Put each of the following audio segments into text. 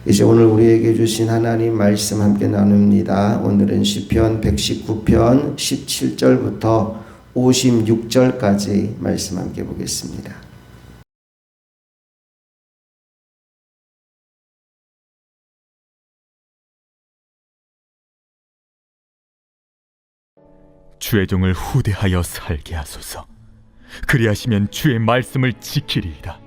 이제 오늘 우리에게 주신 하나님 말씀 함께 나눕니다. 오늘은 시편 119편 17절부터 56절까지 말씀 함께 보겠습니다. 주의 종을 후대하여 살게 하소서. 그리하시면 주의 말씀을 지키리이다.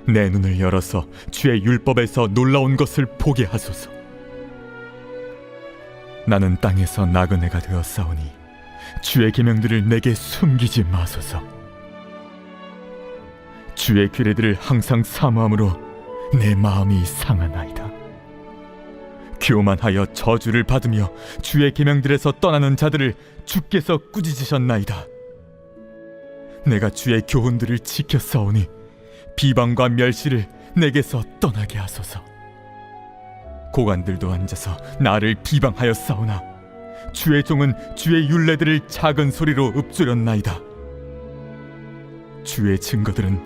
내 눈을 열어서 주의 율법에서 놀라운 것을 보게 하소서. 나는 땅에서 나그네가 되었사오니 주의 계명들을 내게 숨기지 마소서. 주의 규례들을 항상 사모함으로 내 마음이 상하나이다. 교만하여 저주를 받으며 주의 계명들에서 떠나는 자들을 주께서 꾸짖으셨나이다. 내가 주의 교훈들을 지켰사오니 비방과 멸시를 내게서 떠나게 하소서. 고관들도 앉아서 나를 비방하였사오나 주의 종은 주의 율례들을 작은 소리로 읊조렸나이다. 주의 증거들은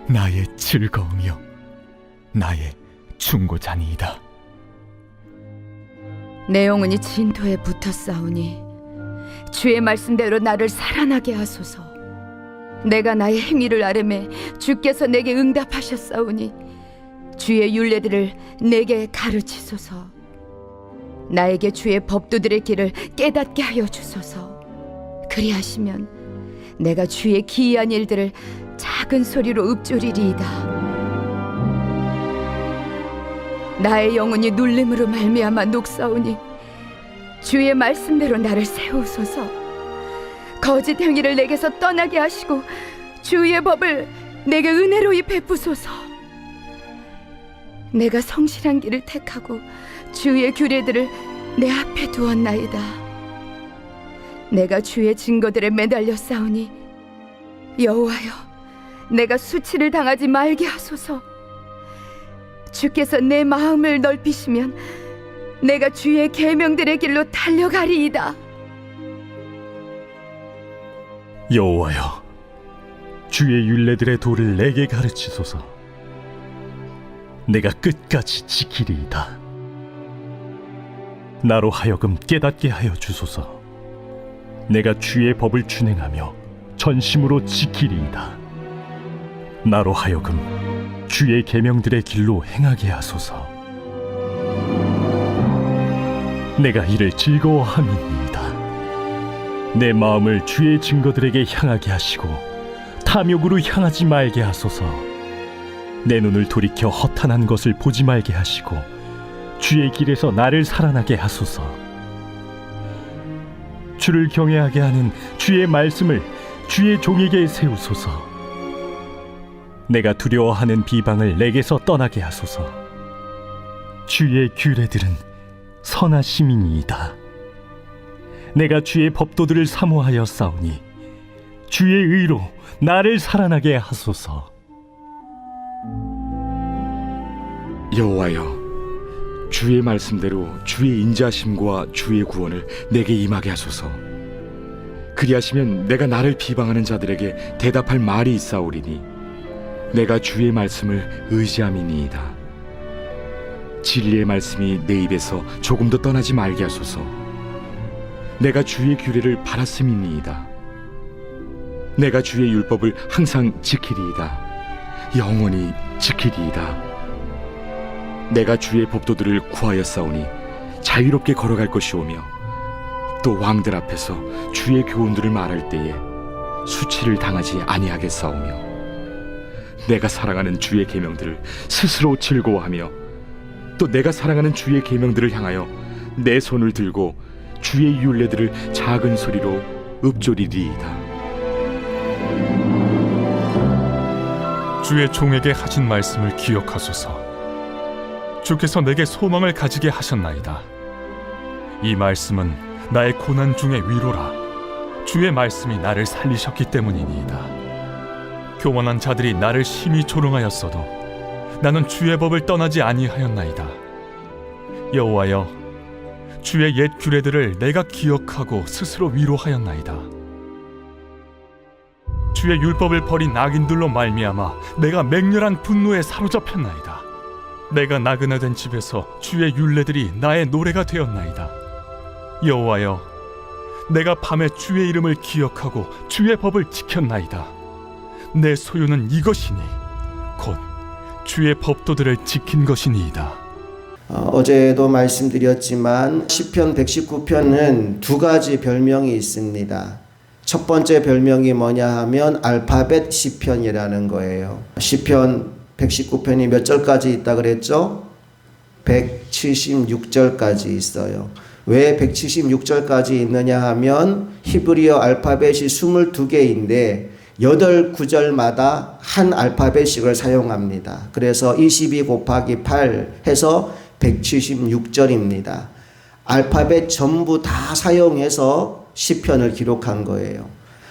나의 즐거움이요 나의 충고자니이다. 내 영혼이 진토에 붙었사오니 주의 말씀대로 나를 살아나게 하소서. 내가 나의 행위를 아뢰매 주께서 내게 응답하셨사오니 주의 율례들을 내게 가르치소서. 나에게 주의 법도들의 길을 깨닫게 하여 주소서. 그리하시면 내가 주의 기이한 일들을 작은 소리로 읊조리리이다. 나의 영혼이 눌림으로 말미암아 녹사오니 주의 말씀대로 나를 세우소서. 거짓 행위를 내게서 떠나게 하시고 주의 법을 내게 은혜로이 베푸소서. 내가 성실한 길을 택하고 주의 규례들을 내 앞에 두었나이다. 내가 주의 증거들에 매달려 싸우니 여호와여, 내가 수치를 당하지 말게 하소서. 주께서 내 마음을 넓히시면 내가 주의 계명들의 길로 달려가리이다. 여호와여, 주의 율례들의 도를 내게 가르치소서. 내가 끝까지 지키리이다. 나로 하여금 깨닫게 하여 주소서. 내가 주의 법을 준행하며 전심으로 지키리이다. 나로 하여금 주의 계명들의 길로 행하게 하소서. 내가 이를 즐거워함이니이다. 내 마음을 주의 증거들에게 향하게 하시고 탐욕으로 향하지 말게 하소서. 내 눈을 돌이켜 허탄한 것을 보지 말게 하시고 주의 길에서 나를 살아나게 하소서. 주를 경외하게 하는 주의 말씀을 주의 종에게 세우소서. 내가 두려워하는 비방을 내게서 떠나게 하소서. 주의 규례들은 선하심이니이다. 내가 주의 법도들을 사모하여 싸우니 주의 의로 나를 살아나게 하소서. 여호와여, 주의 말씀대로 주의 인자하심과 주의 구원을 내게 임하게 하소서. 그리하시면 내가 나를 비방하는 자들에게 대답할 말이 있사오리니 내가 주의 말씀을 의지함이니이다. 진리의 말씀이 내 입에서 조금도 떠나지 말게 하소서. 내가 주의 규례를 바랐음이니이다. 내가 주의 율법을 항상 지키리이다. 영원히 지키리이다. 내가 주의 법도들을 구하였사오니 자유롭게 걸어갈 것이오며 또 왕들 앞에서 주의 교훈들을 말할 때에 수치를 당하지 아니하겠사오며 내가 사랑하는 주의 계명들을 스스로 즐거워하며 또 내가 사랑하는 주의 계명들을 향하여 내 손을 들고 주의 율례들을 작은 소리로 읊조리리이다. 주의 종에게 하신 말씀을 기억하소서. 주께서 내게 소망을 가지게 하셨나이다. 이 말씀은 나의 고난 중의 위로라. 주의 말씀이 나를 살리셨기 때문이니이다. 교만한 자들이 나를 심히 조롱하였어도 나는 주의 법을 떠나지 아니하였나이다. 여호와여, 주의 옛 규례들을 내가 기억하고 스스로 위로하였나이다. 주의 율법을 버린 악인들로 말미암아 내가 맹렬한 분노에 사로잡혔나이다. 내가 나그네된 집에서 주의 율례들이 나의 노래가 되었나이다. 여호와여, 내가 밤에 주의 이름을 기억하고 주의 법을 지켰나이다. 내 소유는 이것이니 곧 주의 법도들을 지킨 것이니이다. 어제도 말씀드렸지만 시편 119편은 두 가지 별명이 있습니다. 첫 번째 별명이 뭐냐 하면 알파벳 시편이라는 거예요. 시편 119편이 몇 절까지 있다 그랬죠? 176절까지 있어요. 왜 176절까지 있느냐 하면 히브리어 알파벳이 22개인데 8구절마다 한 알파벳씩을 사용합니다. 그래서 22 곱하기 8 해서 176절입니다. 알파벳 전부 다 사용해서 시편을 기록한 거예요.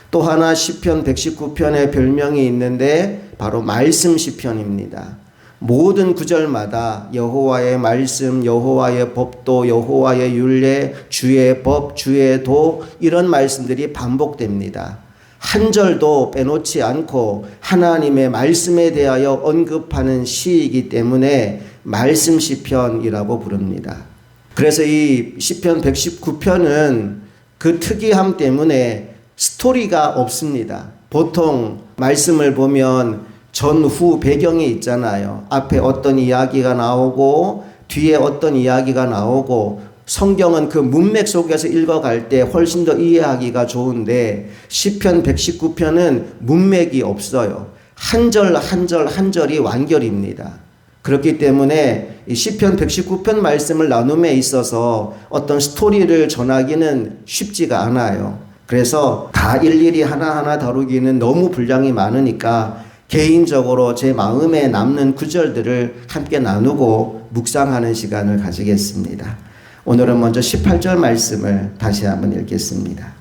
또 하나 시편 119편의 별명이 있는데 바로 말씀 시편입니다. 모든 구절마다 여호와의 말씀, 여호와의 법도, 여호와의 율례, 주의 법, 주의 도 이런 말씀들이 반복됩니다. 한 절도 빼놓지 않고 하나님의 말씀에 대하여 언급하는 시이기 때문에 말씀 시편이라고 부릅니다. 그래서 이 시편 119편은 그 특이함 때문에 스토리가 없습니다. 보통 말씀을 보면 전후 배경이 있잖아요. 앞에 어떤 이야기가 나오고 뒤에 어떤 이야기가 나오고 성경은 그 문맥 속에서 읽어갈 때 훨씬 더 이해하기가 좋은데 시편 119편은 문맥이 없어요. 한 절 한 절 한 절이 완결입니다. 그렇기 때문에 이 시편 119편 말씀을 나눔에 있어서 어떤 스토리를 전하기는 쉽지가 않아요. 그래서 다 일일이 하나하나 다루기는 너무 분량이 많으니까 개인적으로 제 마음에 남는 구절들을 함께 나누고 묵상하는 시간을 가지겠습니다. 오늘은 먼저 18절 말씀을 다시 한번 읽겠습니다.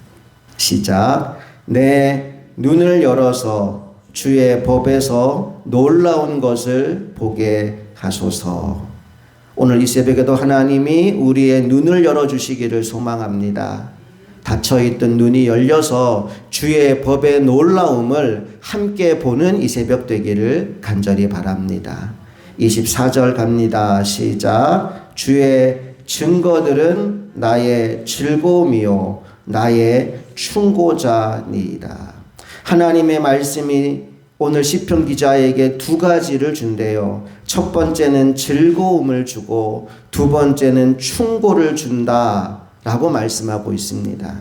시작. 내 눈을 열어서 주의 법에서 놀라운 것을 보게 하소서. 오늘 이 새벽에도 하나님이 우리의 눈을 열어주시기를 소망합니다. 닫혀있던 눈이 열려서 주의 법의 놀라움을 함께 보는 이 새벽 되기를 간절히 바랍니다. 24절 갑니다. 시작. 주의 증거들은 나의 즐거움이요 나의 충고자니이다. 하나님의 말씀이 오늘 시편 기자에게 두 가지를 준대요. 첫 번째는 즐거움을 주고 두 번째는 충고를 준다 라고 말씀하고 있습니다.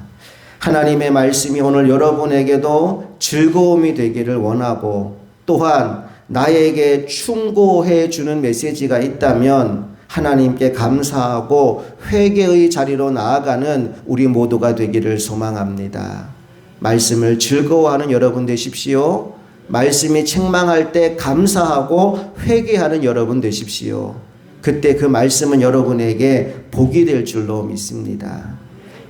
하나님의 말씀이 오늘 여러분에게도 즐거움이 되기를 원하고 또한 나에게 충고해 주는 메시지가 있다면 하나님께 감사하고 회개의 자리로 나아가는 우리 모두가 되기를 소망합니다. 말씀을 즐거워하는 여러분 되십시오. 말씀이 책망할 때 감사하고 회개하는 여러분 되십시오. 그때 그 말씀은 여러분에게 복이 될 줄로 믿습니다.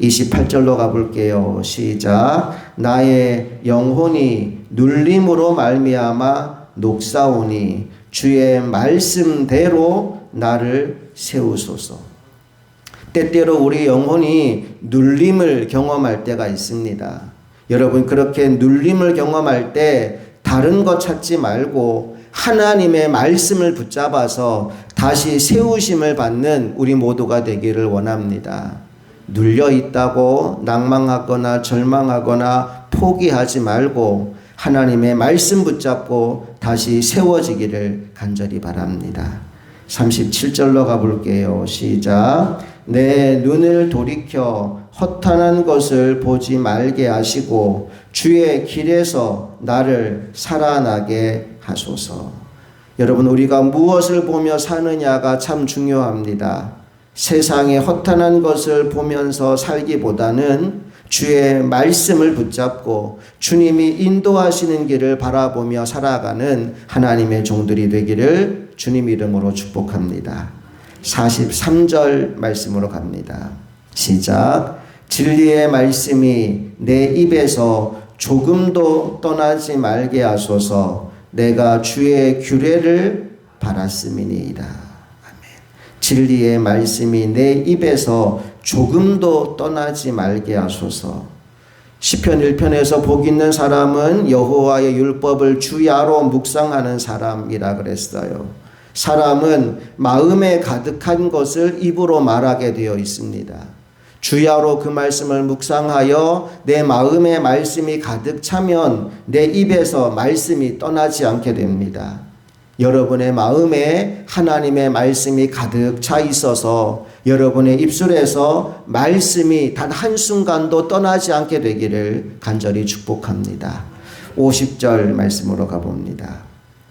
28절로 가볼게요. 시작. 나의 영혼이 눌림으로 말미암아 녹사오니 주의 말씀대로 나를 세우소서. 때때로 우리 영혼이 눌림을 경험할 때가 있습니다. 여러분 그렇게 눌림을 경험할 때 다른 것 찾지 말고 하나님의 말씀을 붙잡아서 다시 세우심을 받는 우리 모두가 되기를 원합니다. 눌려 있다고 낭망하거나 절망하거나 포기하지 말고 하나님의 말씀 붙잡고 다시 세워지기를 간절히 바랍니다. 37절로 가볼게요. 시작. 내 눈을 돌이켜 허탄한 것을 보지 말게 하시고 주의 길에서 나를 살아나게 하소서. 여러분 우리가 무엇을 보며 사느냐가 참 중요합니다. 세상의 허탄한 것을 보면서 살기보다는 주의 말씀을 붙잡고 주님이 인도하시는 길을 바라보며 살아가는 하나님의 종들이 되기를 주님 이름으로 축복합니다. 43절 말씀으로 갑니다. 시작. 진리의 말씀이 내 입에서 조금도 떠나지 말게 하소서. 내가 주의 규례를 바랐음이니이다. 아멘. 진리의 말씀이 내 입에서 조금도 떠나지 말게 하소서. 시편 1편에서 복 있는 사람은 여호와의 율법을 주야로 묵상하는 사람이라 그랬어요. 사람은 마음에 가득한 것을 입으로 말하게 되어 있습니다. 주야로 그 말씀을 묵상하여 내 마음에 말씀이 가득 차면 내 입에서 말씀이 떠나지 않게 됩니다. 여러분의 마음에 하나님의 말씀이 가득 차 있어서 여러분의 입술에서 말씀이 단 한순간도 떠나지 않게 되기를 간절히 축복합니다. 50절 말씀으로 가봅니다.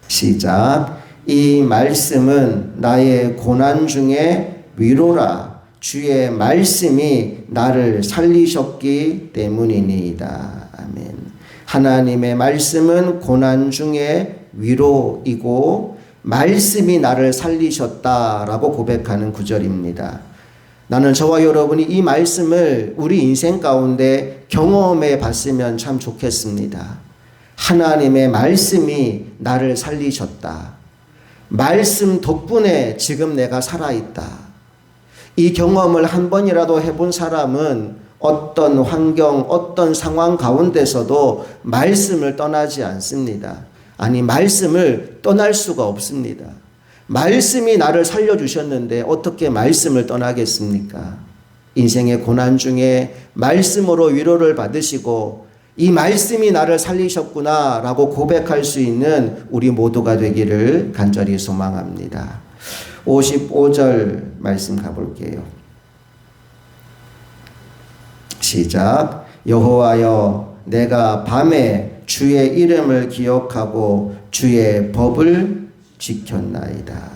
시작. 이 말씀은 나의 고난 중에 위로라. 주의 말씀이 나를 살리셨기 때문이니이다. 아멘. 하나님의 말씀은 고난 중에 위로이고 말씀이 나를 살리셨다라고 고백하는 구절입니다. 나는 저와 여러분이 이 말씀을 우리 인생 가운데 경험해 봤으면 참 좋겠습니다. 하나님의 말씀이 나를 살리셨다. 말씀 덕분에 지금 내가 살아있다. 이 경험을 한 번이라도 해본 사람은 어떤 환경, 어떤 상황 가운데서도 말씀을 떠나지 않습니다. 아니, 말씀을 떠날 수가 없습니다. 말씀이 나를 살려주셨는데 어떻게 말씀을 떠나겠습니까? 인생의 고난 중에 말씀으로 위로를 받으시고 이 말씀이 나를 살리셨구나 라고 고백할 수 있는 우리 모두가 되기를 간절히 소망합니다. 55절 말씀 가볼게요. 시작. 여호와여, 내가 밤에 주의 이름을 기억하고 주의 법을 지켰나이다.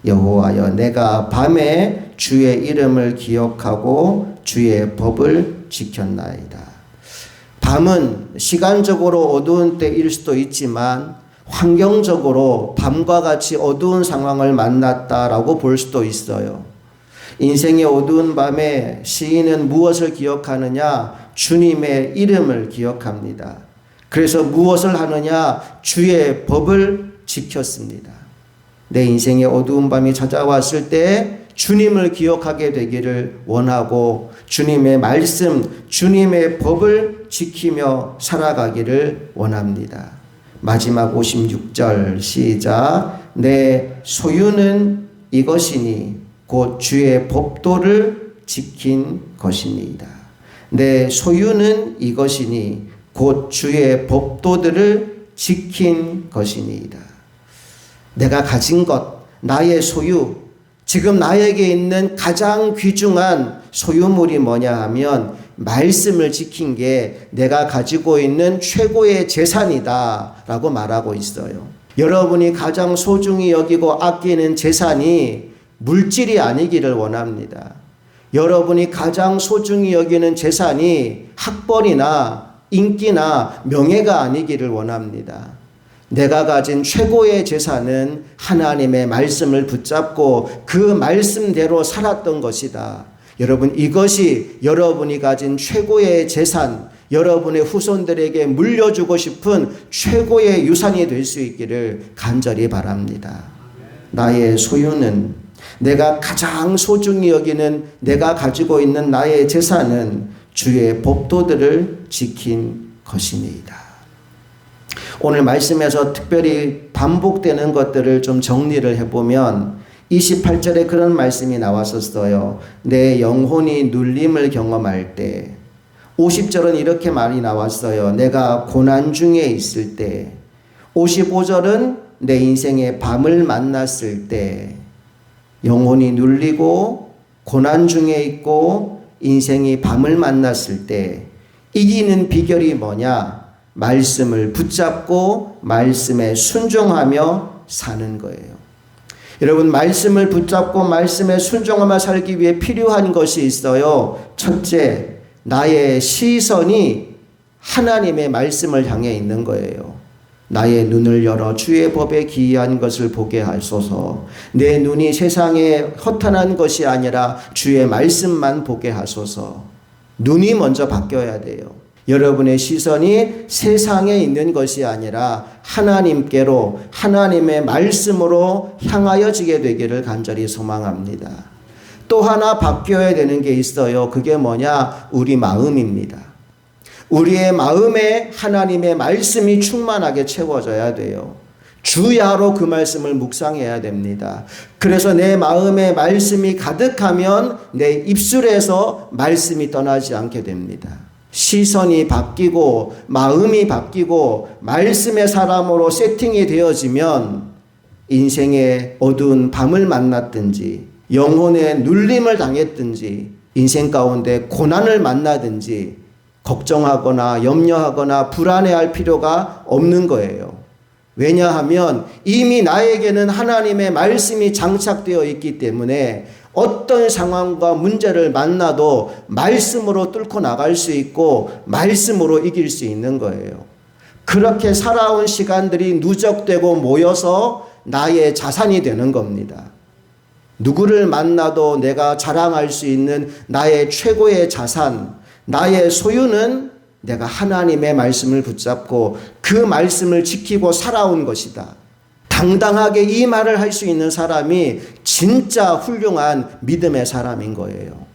여호와여, 내가 밤에 주의 이름을 기억하고 주의 법을 지켰나이다. 밤은 시간적으로 어두운 때일 수도 있지만 환경적으로 밤과 같이 어두운 상황을 만났다라고 볼 수도 있어요. 인생의 어두운 밤에 시인은 무엇을 기억하느냐? 주님의 이름을 기억합니다. 그래서 무엇을 하느냐? 주의 법을 지켰습니다. 내 인생의 어두운 밤이 찾아왔을 때 주님을 기억하게 되기를 원하고 주님의 말씀, 주님의 법을 지키며 살아가기를 원합니다. 마지막 56절 시작. 내 소유는 이것이니 곧 주의 법도를 지킨 것이니이다. 내 소유는 이것이니 곧 주의 법도들을 지킨 것이니이다. 내가 가진 것, 나의 소유, 지금 나에게 있는 가장 귀중한 소유물이 뭐냐 하면 말씀을 지킨 게 내가 가지고 있는 최고의 재산이다 라고 말하고 있어요. 여러분이 가장 소중히 여기고 아끼는 재산이 물질이 아니기를 원합니다. 여러분이 가장 소중히 여기는 재산이 학벌이나 인기나 명예가 아니기를 원합니다. 내가 가진 최고의 재산은 하나님의 말씀을 붙잡고 그 말씀대로 살았던 것이다. 여러분, 이것이 여러분이 가진 최고의 재산, 여러분의 후손들에게 물려주고 싶은 최고의 유산이 될 수 있기를 간절히 바랍니다. 나의 소유는, 내가 가장 소중히 여기는 내가 가지고 있는 나의 재산은 주의 법도들을 지킨 것이니이다. 오늘 말씀에서 특별히 반복되는 것들을 좀 정리를 해보면 28절에 그런 말씀이 나왔었어요. 내 영혼이 눌림을 경험할 때. 50절은 이렇게 말이 나왔어요. 내가 고난 중에 있을 때. 55절은 내 인생의 밤을 만났을 때. 영혼이 눌리고 고난 중에 있고 인생이 밤을 만났을 때 이기는 비결이 뭐냐? 말씀을 붙잡고 말씀에 순종하며 사는 거예요. 여러분, 말씀을 붙잡고 말씀에 순종하며 살기 위해 필요한 것이 있어요. 첫째, 나의 시선이 하나님의 말씀을 향해 있는 거예요. 나의 눈을 열어 주의 법에 기이한 것을 보게 하소서. 내 눈이 세상에 허탄한 것이 아니라 주의 말씀만 보게 하소서. 눈이 먼저 바뀌어야 돼요. 여러분의 시선이 세상에 있는 것이 아니라 하나님께로, 하나님의 말씀으로 향하여지게 되기를 간절히 소망합니다. 또 하나 바뀌어야 되는 게 있어요. 그게 뭐냐? 우리 마음입니다. 우리의 마음에 하나님의 말씀이 충만하게 채워져야 돼요. 주야로 그 말씀을 묵상해야 됩니다. 그래서 내 마음에 말씀이 가득하면 내 입술에서 말씀이 떠나지 않게 됩니다. 시선이 바뀌고 마음이 바뀌고 말씀의 사람으로 세팅이 되어지면 인생의 어두운 밤을 만났든지 영혼의 눌림을 당했든지 인생 가운데 고난을 만나든지 걱정하거나 염려하거나 불안해할 필요가 없는 거예요. 왜냐하면 이미 나에게는 하나님의 말씀이 장착되어 있기 때문에 어떤 상황과 문제를 만나도 말씀으로 뚫고 나갈 수 있고 말씀으로 이길 수 있는 거예요. 그렇게 살아온 시간들이 누적되고 모여서 나의 자산이 되는 겁니다. 누구를 만나도 내가 자랑할 수 있는 나의 최고의 자산, 나의 소유는 내가 하나님의 말씀을 붙잡고 그 말씀을 지키고 살아온 것이다. 당당하게 이 말을 할 수 있는 사람이 진짜 훌륭한 믿음의 사람인 거예요.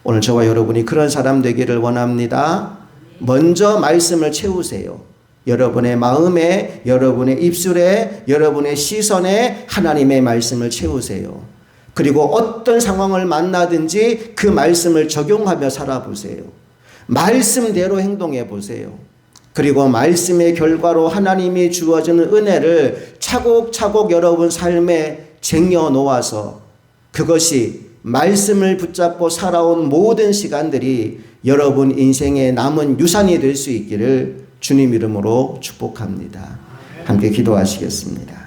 오늘 저와 여러분이 그런 사람 되기를 원합니다. 먼저 말씀을 채우세요. 여러분의 마음에, 여러분의 입술에, 여러분의 시선에 하나님의 말씀을 채우세요. 그리고 어떤 상황을 만나든지 그 말씀을 적용하며 살아보세요. 말씀대로 행동해 보세요. 그리고 말씀의 결과로 하나님이 주어지는 은혜를 차곡차곡 여러분 삶에 쟁여 놓아서 그것이 말씀을 붙잡고 살아온 모든 시간들이 여러분 인생의 남은 유산이 될 수 있기를 주님 이름으로 축복합니다. 함께 기도하시겠습니다.